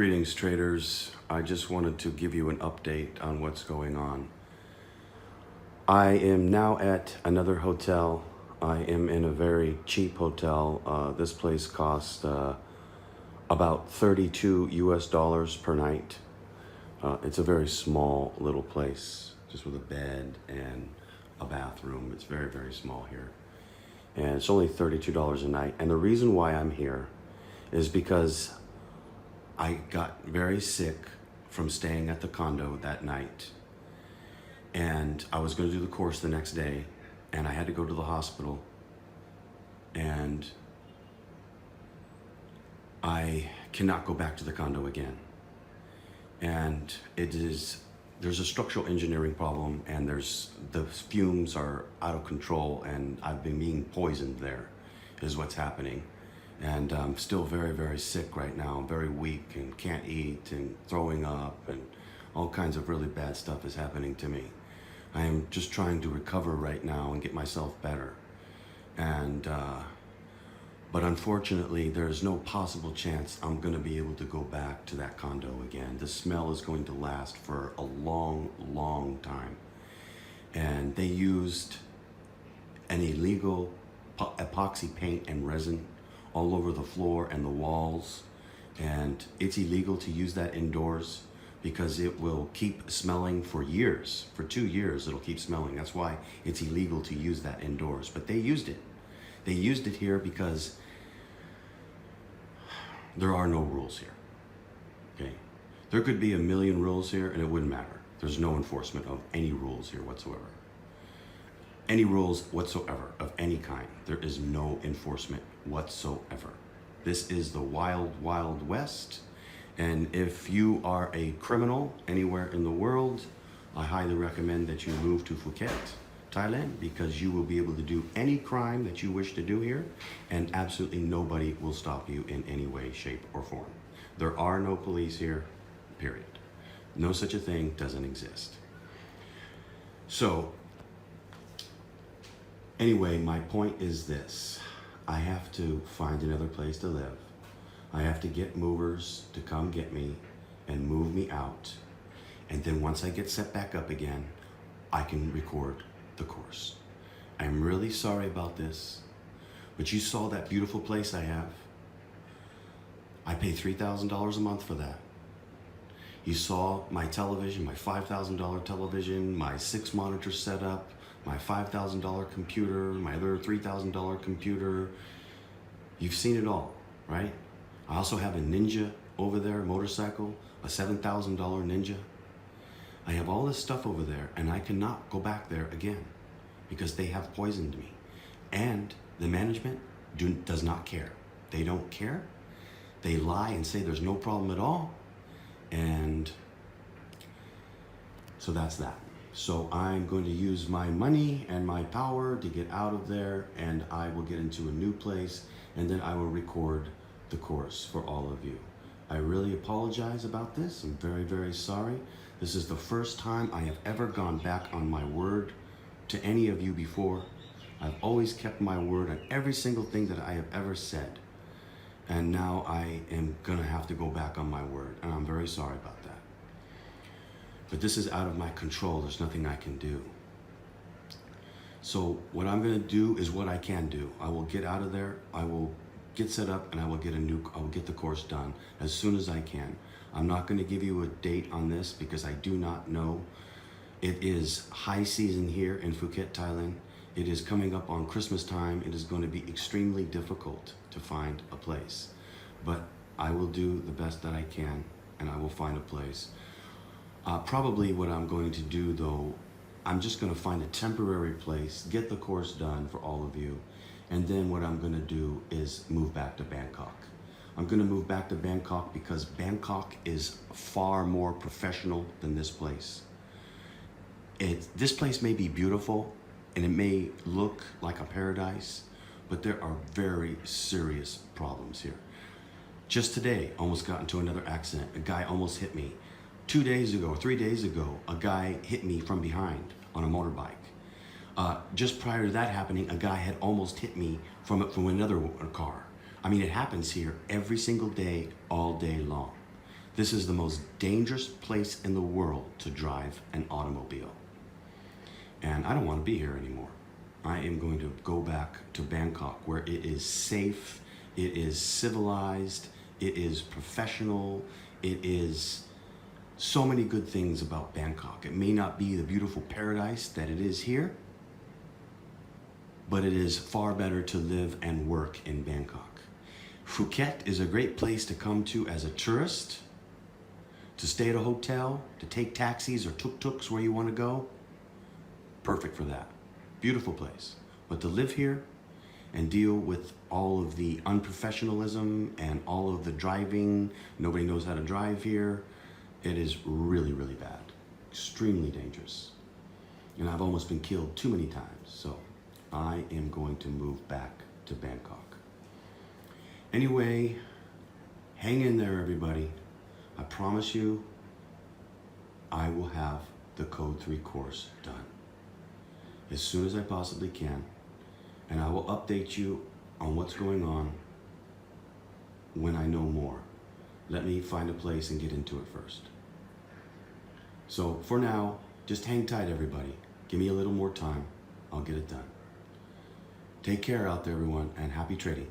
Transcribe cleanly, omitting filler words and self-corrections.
Greetings, traders. I just wanted to give you an update on what's going on. I am now at another hotel. I am in a very cheap hotel. This place costs about 32 US dollars per night. It's a very small little place, just with a bed and a bathroom. It's very, very small here. And it's only $32 a night. And the reason why I'm here is because I got very sick from staying at the condo that night. And I was going to do the course the next day, and I had to go to the hospital. And I cannot go back to the condo again. And there's a structural engineering problem, and the fumes are out of control, and I've been being poisoned there, is what's happening. And I'm still very, very sick right now. I'm very weak and can't eat and throwing up, and all kinds of really bad stuff is happening to me. I am just trying to recover right now and get myself better. And, but unfortunately, there's no possible chance I'm gonna be able to go back to that condo again. The smell is going to last for a long, long time. And they used an illegal epoxy paint and resin all over the floor and the walls, and it's illegal to use that indoors because it will keep smelling for years. For 2 years it'll keep smelling. That's why it's illegal to use that indoors. But they used it. They used it here because there are no rules here. Okay? There could be a million rules here and it wouldn't matter. There's no enforcement of any rules here whatsoever. Any rules whatsoever of any kind. There is no enforcement whatsoever. This is the wild, wild west. And if you are a criminal anywhere in the world, I highly recommend that you move to Phuket, Thailand, because you will be able to do any crime that you wish to do here, and absolutely nobody will stop you in any way, shape, or form. There are no police here, period. No such a thing doesn't exist. So, anyway, my point is this. I have to find another place to live. I have to get movers to come get me and move me out. And then once I get set back up again, I can record the course. I'm really sorry about this, but you saw that beautiful place I have. I pay $3,000 a month for that. You saw my television, my $5,000 television, my 6-monitor setup, my $5,000 computer, my other $3,000 computer. You've seen it all, right? I also have a Ninja over there, motorcycle, a $7,000 Ninja. I have all this stuff over there, and I cannot go back there again because they have poisoned me. And the management does not care. They don't care. They lie and say there's no problem at all. And so that's that. So I'm going to use my money and my power to get out of there, and I will get into a new place, and then I will record the course for all of you. I really apologize about this. I'm very, very sorry. This is the first time I have ever gone back on my word to any of you before. I've always kept my word on every single thing that I have ever said. And now I am gonna have to go back on my word, and I'm very sorry about that. But this is out of my control. There's nothing I can do. So what I'm gonna do is what I can do. I will get out of there. I will get set up, and I will get the course done as soon as I can. I'm not gonna give you a date on this because I do not know. It is high season here in Phuket, Thailand. It is coming up on Christmas time. It is going to be extremely difficult to find a place. But I will do the best that I can, and I will find a place. Probably what I'm going to do though, I'm just gonna find a temporary place, get the course done for all of you, and then what I'm gonna do is move back to Bangkok. I'm gonna move back to Bangkok because Bangkok is far more professional than this place. This place may be beautiful, and it may look like a paradise, but there are very serious problems here. Just today, almost got into another accident. A guy almost hit me. 2 days ago, 3 days ago, a guy hit me from behind on a motorbike. Just prior to that happening, a guy had almost hit me from another car. I mean, it happens here every single day, all day long. This is the most dangerous place in the world to drive an automobile. And I don't want to be here anymore. I am going to go back to Bangkok, where it is safe, it is civilized, it is professional, it is so many good things about Bangkok. It may not be the beautiful paradise that it is here, but it is far better to live and work in Bangkok. Phuket is a great place to come to as a tourist, to stay at a hotel, to take taxis or tuk-tuks where you want to go. Perfect for that. Beautiful place. But to live here and deal with all of the unprofessionalism and all of the driving, nobody knows how to drive here, it is really, really bad. Extremely dangerous. And I've almost been killed too many times. So I am going to move back to Bangkok. Anyway, hang in there, everybody. I promise you, I will have the Code 3 course done as soon as I possibly can, and I will update you on what's going on when I know more. Let me find a place and get into it first. So for now, just hang tight, everybody. Give me a little more time. I'll get it done. Take care out there, everyone, and happy trading.